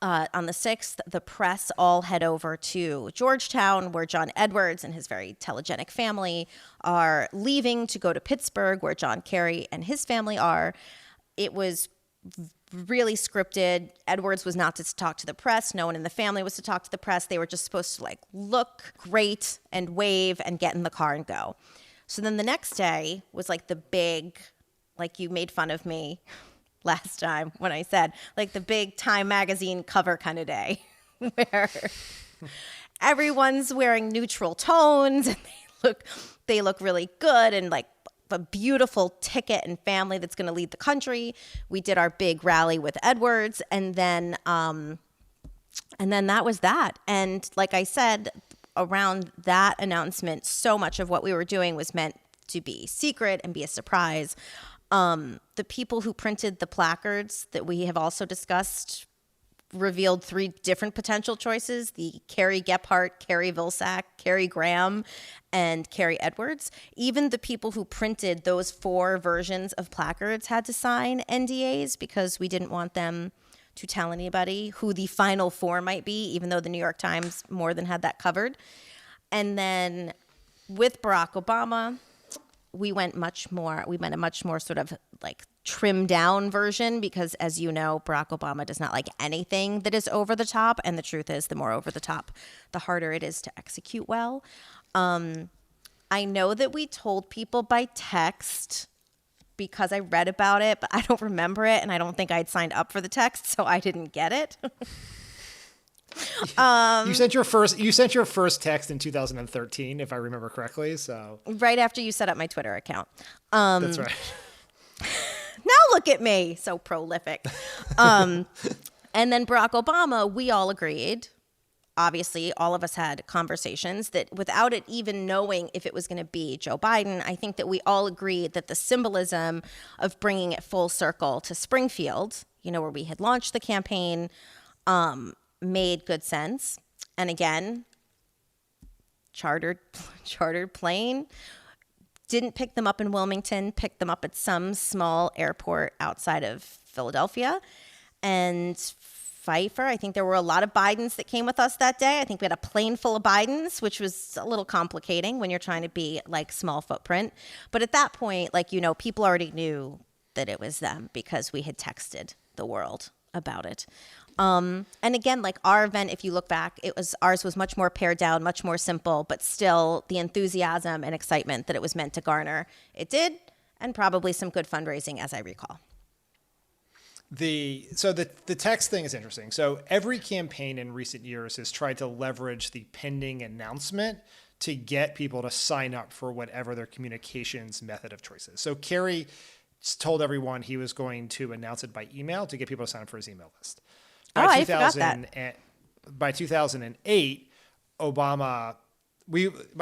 On the 6th, the press all head over to Georgetown, where John Edwards and his very telegenic family are leaving to go to Pittsburgh, where John Kerry and his family are. It was really scripted. Edwards was not to talk to the press. No one in the family was to talk to the press. They were just supposed to look great and wave and get in the car and go. So then the next day was the big, you made fun of me last time when I said, the big Time magazine cover kind of day where everyone's wearing neutral tones and they look really good and a beautiful ticket and family that's going to lead the country. We did our big rally with Edwards, and then that was that. And like I said, around that announcement, so much of what we were doing was meant to be secret and be a surprise. The people who printed the placards that we have also discussed revealed 3 different potential choices: the Kerry Gephardt, Kerry Vilsack, Kerry Graham, and Kerry Edwards. Even the people who printed those 4 versions of placards had to sign NDAs because we didn't want them to tell anybody who the final 4 might be, even though the New York Times more than had that covered. And then with Barack Obama, we went a much more sort of trimmed down version, because as you know, Barack Obama does not like anything that is over the top. And the truth is, the more over the top, the harder it is to execute well. I know that we told people by text because I read about it, but I don't remember it. And I don't think I'd signed up for the text, so I didn't get it. You sent your first text in 2013, if I remember correctly. So right after you set up my Twitter account. That's right. Now look at me, so prolific. And then Barack Obama, we all agreed obviously all of us had conversations that without it even knowing if it was going to be Joe Biden, I think that we all agreed that the symbolism of bringing it full circle to Springfield, where we had launched the campaign, made good sense. And again, chartered plane, didn't pick them up in Wilmington, picked them up at some small airport outside of Philadelphia. And Pfeiffer, I think there were a lot of Bidens that came with us that day. I think we had a plane full of Bidens, which was a little complicating when you're trying to be like small footprint. But at that point, people already knew that it was them because we had texted the world about it. And again, our event, if you look back, ours was much more pared down, much more simple, but still the enthusiasm and excitement that it was meant to garner, it did, and probably some good fundraising, as I recall. The text thing is interesting. So every campaign in recent years has tried to leverage the pending announcement to get people to sign up for whatever their communications method of choice is. So Kerry told everyone he was going to announce it by email to get people to sign up for his email list. I forgot that. By 2008, by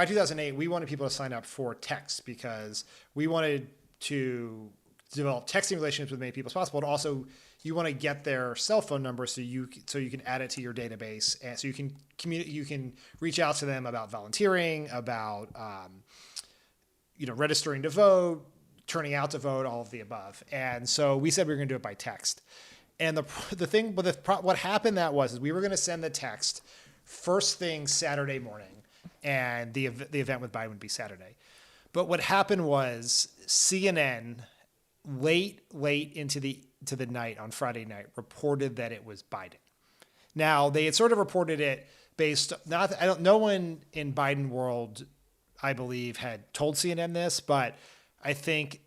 2008, we wanted people to sign up for text because we wanted to develop texting relationships with as many people as possible. And also, you want to get their cell phone number so you can add it to your database, and so you can reach out to them about volunteering, about registering to vote, turning out to vote, all of the above. And so we said we were going to do it by text. And what happened was we were going to send the text first thing Saturday morning, and the event with Biden would be Saturday. But what happened was CNN late into the night on Friday night reported that it was Biden. Now they had sort of reported it no one in Biden world, I believe, had told CNN this, but I think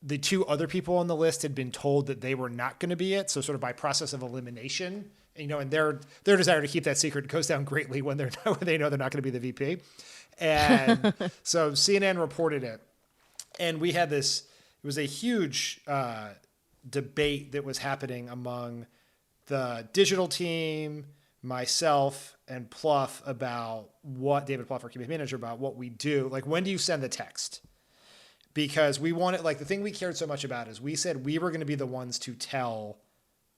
the two other people on the list had been told that they were not going to be it. So sort of by process of elimination, and their desire to keep that secret goes down greatly when they know they're not going to be the VP. And so CNN reported it, and we had this. It was a huge debate that was happening among the digital team, myself, and Pluff about David Pluff, our campaign manager, about what we do. Like, when do you send the text? Because we wanted, the thing we cared so much about is we said we were going to be the ones to tell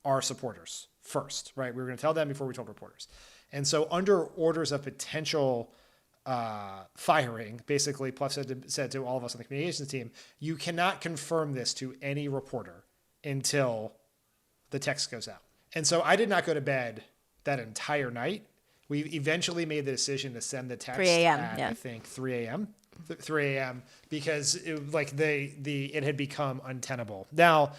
our supporters first, right? We were going to tell them before we told reporters. And so under orders of potential firing, basically, Pluff said to all of us on the communications team, you cannot confirm this to any reporter until the text goes out. And so I did not go to bed that entire night. We eventually made the decision to send the text 3 a.m. at, yeah. I think, 3 a.m. 3 a.m. because it had become untenable. Now,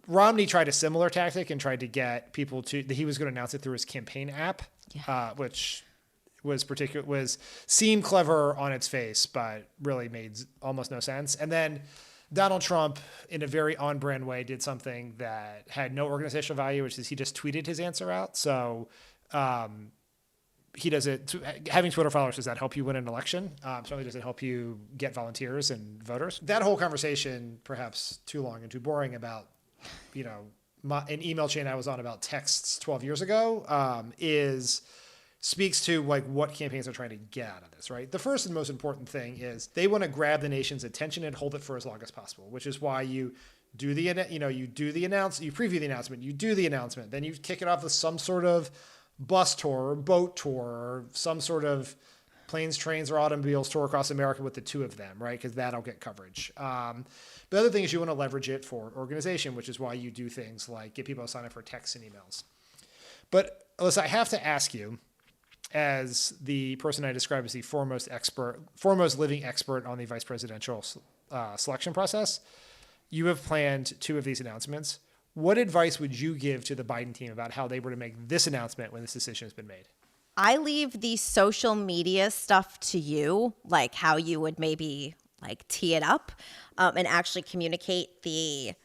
Romney tried a similar tactic and tried to get people he was going to announce it through his campaign app, which seemed clever on its face, but really made almost no sense. And then Donald Trump, in a very on-brand way, did something that had no organizational value, which is he just tweeted his answer out. So he does it. Having Twitter followers, does that help you win an election? Certainly does it help you get volunteers and voters? That whole conversation, perhaps too long and too boring, about an email chain I was on about texts 12 years ago, speaks to what campaigns are trying to get out of this, right? The first and most important thing is they want to grab the nation's attention and hold it for as long as possible, which is why you do you preview the announcement, you do the announcement, then you kick it off with some sort of bus tour or boat tour or some sort of planes, trains, or automobiles tour across America with the two of them, right? Because that'll get coverage. The other thing is you want to leverage it for organization, which is why you do things like get people to sign up for texts and emails. But Alyssa, I have to ask you, as the person I describe as the foremost living expert on the vice presidential selection process, you have planned two of these announcements. What advice would you give to the Biden team about how they were to make this announcement when this decision has been made? I leave the social media stuff to you, like how you would maybe tee it up and actually communicate the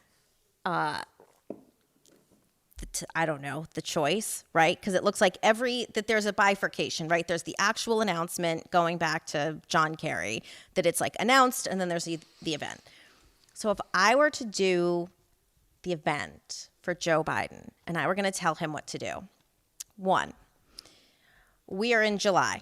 choice, right? Because it looks like that there's a bifurcation, right? There's the actual announcement going back to John Kerry, that it's announced, and then there's the event. So if I were to do the event for Joe Biden and I were going to tell him what to do, one, We are in July.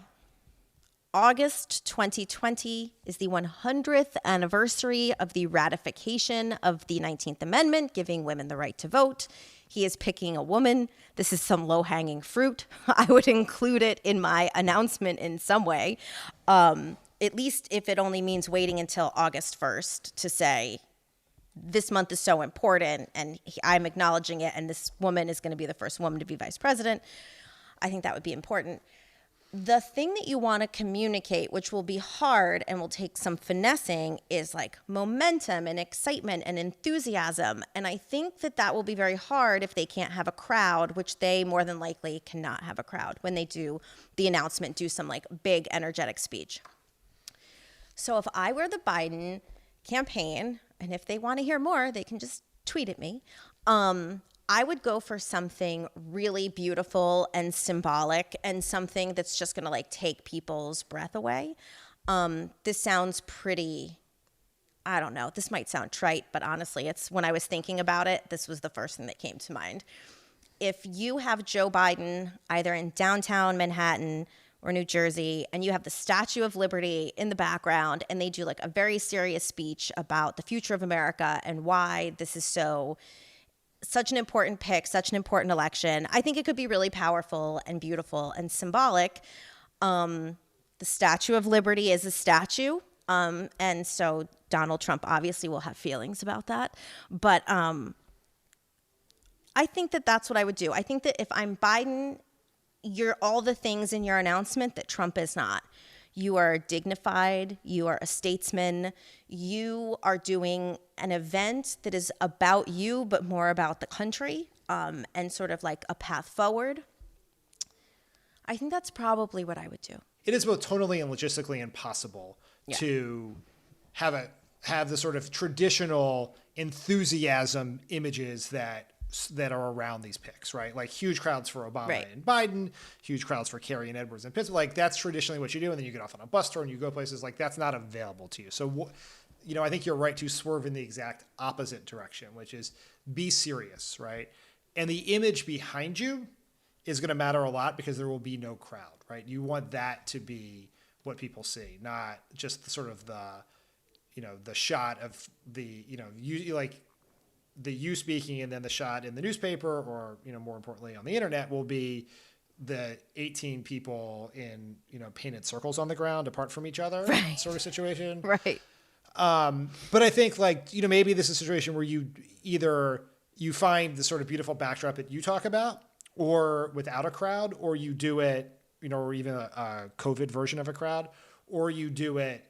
August 2020 is the 100th anniversary of the ratification of the 19th Amendment, giving women the right to vote. He is picking a woman. This is some low-hanging fruit. I would include it in my announcement in some way, at least if it only means waiting until August 1st to say, this month is so important, and I'm acknowledging it, and this woman is going to be the first woman to be vice president. I think that would be important. The thing that you want to communicate, which will be hard and will take some finessing, is like momentum and excitement and enthusiasm. And I think that that will be very hard if they can't have a crowd, which they more than likely cannot have a crowd when they do the announcement, do some like big energetic speech. So if I were the Biden campaign, and if they want to hear more, they can just tweet at me. I would go for something really beautiful and symbolic and something that's just going to like take people's breath away. This sounds pretty, I don't know, this might sound trite, but honestly, it's when I was thinking about it, this was the first thing that came to mind. If you have Joe Biden either in downtown Manhattan or New Jersey, and you have the Statue of Liberty in the background, and they do like a very serious speech about the future of America and why this is such an important pick, such an important election. I think it could be really powerful and beautiful and symbolic. The Statue of Liberty is a statue, and so Donald Trump obviously will have feelings about that. But I think that that's what I would do. I think that if I'm Biden, you're all the things in your announcement that Trump is not. You are dignified. You are a statesman. You are doing an event that is about you, but more about the country, and sort of like a path forward. I think that's probably what I would do. It is both tonally and logistically impossible to have the sort of traditional enthusiasm images that are around these picks, right? Like huge crowds for Obama and Biden, huge crowds for Kerry and Edwards and Pittsburgh. Like that's traditionally what you do. And then you get off on a bus tour and you go places like that's not available to you. So, I think you're right to swerve in the exact opposite direction, which is be serious, right? And the image behind you is going to matter a lot because there will be no crowd, right? You want that to be what people see, not just the sort of the shot of the, you speaking and then the shot in the newspaper or, more importantly on the internet will be the 18 people in, painted circles on the ground apart from each other sort of situation. Right. But I think maybe this is a situation where you find the sort of beautiful backdrop that you talk about or without a crowd, or you do it, or even a COVID version of a crowd, or you do it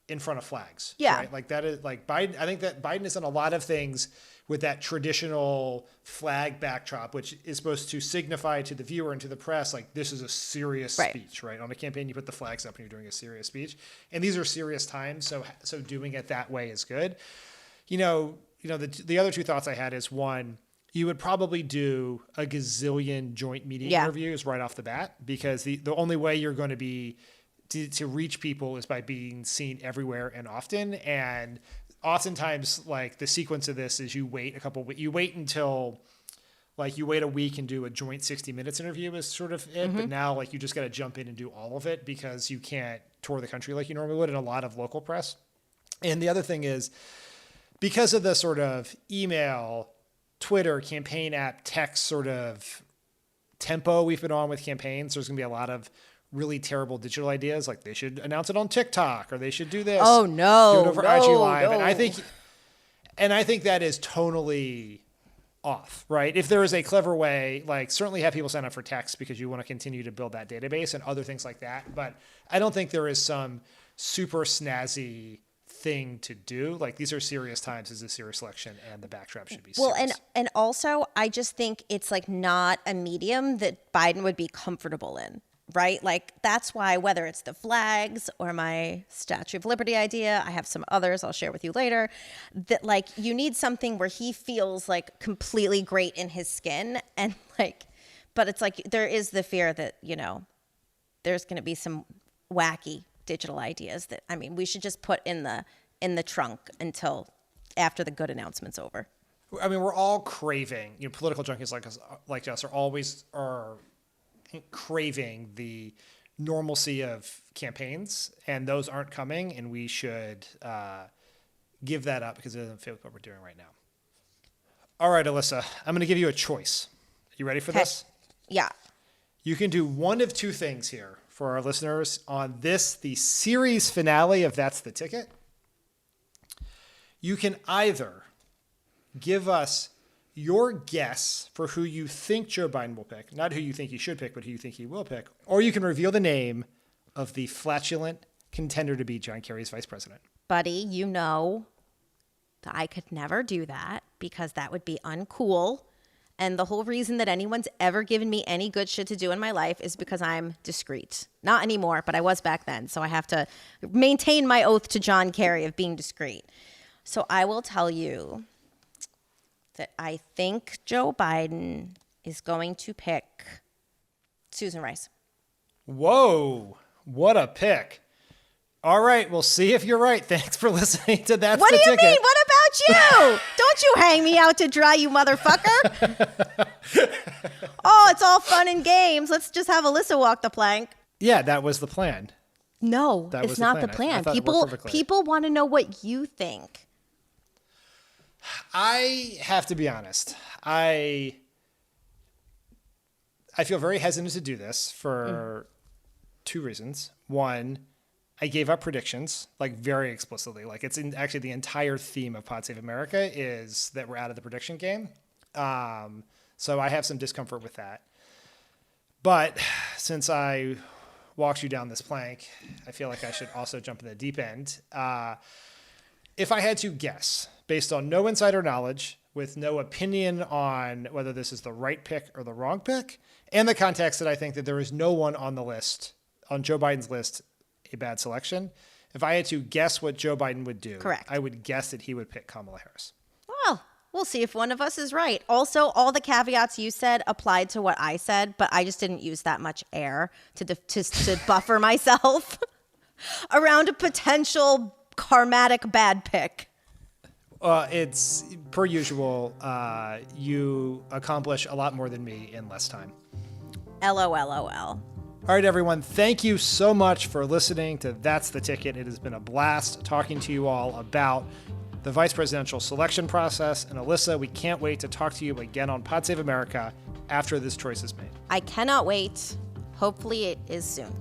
in front of flags. Yeah. Right? Like that is like Biden. I think that Biden has done a lot of things with that traditional flag backdrop, which is supposed to signify to the viewer and to the press, like this is a serious speech, right? On a campaign, you put the flags up and you're doing a serious speech. And these are serious times. So doing it that way is good. The other two thoughts I had is one, you would probably do a gazillion joint media interviews right off the bat, because the only way you're going to be to reach people is by being seen everywhere and often. And oftentimes, like the sequence of this is you wait until you wait a week and do a joint 60 Minutes interview is sort of it. Mm-hmm. But now you just got to jump in and do all of it because you can't tour the country like you normally would in a lot of local press. And the other thing is because of the sort of email, Twitter, campaign app, text sort of tempo we've been on with campaigns, there's going to be a lot of really terrible digital ideas, like they should announce it on TikTok or they should do this. Oh no, do it over IG Live. No. And I think that is tonally off, right? If there is a clever way, certainly have people sign up for text because you want to continue to build that database and other things like that. But I don't think there is some super snazzy thing to do. These are serious times, is a serious election, and the backdrop should be serious. Well, and also I just think it's not a medium that Biden would be comfortable in. Right? That's why, whether it's the flags or my Statue of Liberty idea, I have some others I'll share with you later, that you need something where he feels completely great in his skin. And but it's there is the fear that, there's going to be some wacky digital ideas that, we should just put in the trunk until after the good announcement's over. We're all craving, political junkies like us are craving the normalcy of campaigns, and those aren't coming, and we should give that up because it doesn't fit with what we're doing right now. All right, Alyssa, I'm going to give you a choice. You ready for this? Yeah. You can do one of two things here for our listeners on this, the series finale of That's the Ticket. You can either give us your guess for who you think Joe Biden will pick, not who you think he should pick, but who you think he will pick, or you can reveal the name of the flatulent contender to be John Kerry's vice president. Buddy, you know that I could never do that because that would be uncool. And the whole reason that anyone's ever given me any good shit to do in my life is because I'm discreet. Not anymore, but I was back then. So I have to maintain my oath to John Kerry of being discreet. So I will tell you that I think Joe Biden is going to pick Susan Rice. Whoa, what a pick. All right, we'll see if you're right. Thanks for listening to That's What the do you Ticket. mean? What about you? Don't you hang me out to dry, you motherfucker. Oh, it's all fun and games. Let's just have Alyssa walk the plank. Yeah, that was the plan. No, That it's was not the I plan. thought it worked perfectly. People want to know what you think. I have to be honest. I feel very hesitant to do this for two reasons. One, I gave up predictions, like very explicitly. Like actually the entire theme of Pod Save America is that we're out of the prediction game. So I have some discomfort with that. But since I walked you down this plank, I feel like I should also jump in the deep end. If I had to guess, based on no insider knowledge, with no opinion on whether this is the right pick or the wrong pick, and the context that I think that there is no one on the list, on Joe Biden's list, a bad selection. If I had to guess what Joe Biden would do, Correct. I would guess that he would pick Kamala Harris. Well, we'll see if one of us is right. Also, all the caveats you said applied to what I said, but I just didn't use that much air to buffer myself around a potential karmatic bad pick. It's per usual. You accomplish a lot more than me in less time. LOL. All right, everyone. Thank you so much for listening to That's the Ticket. It has been a blast talking to you all about the vice presidential selection process. And Alyssa, we can't wait to talk to you again on Pod Save America after this choice is made. I cannot wait. Hopefully it is soon.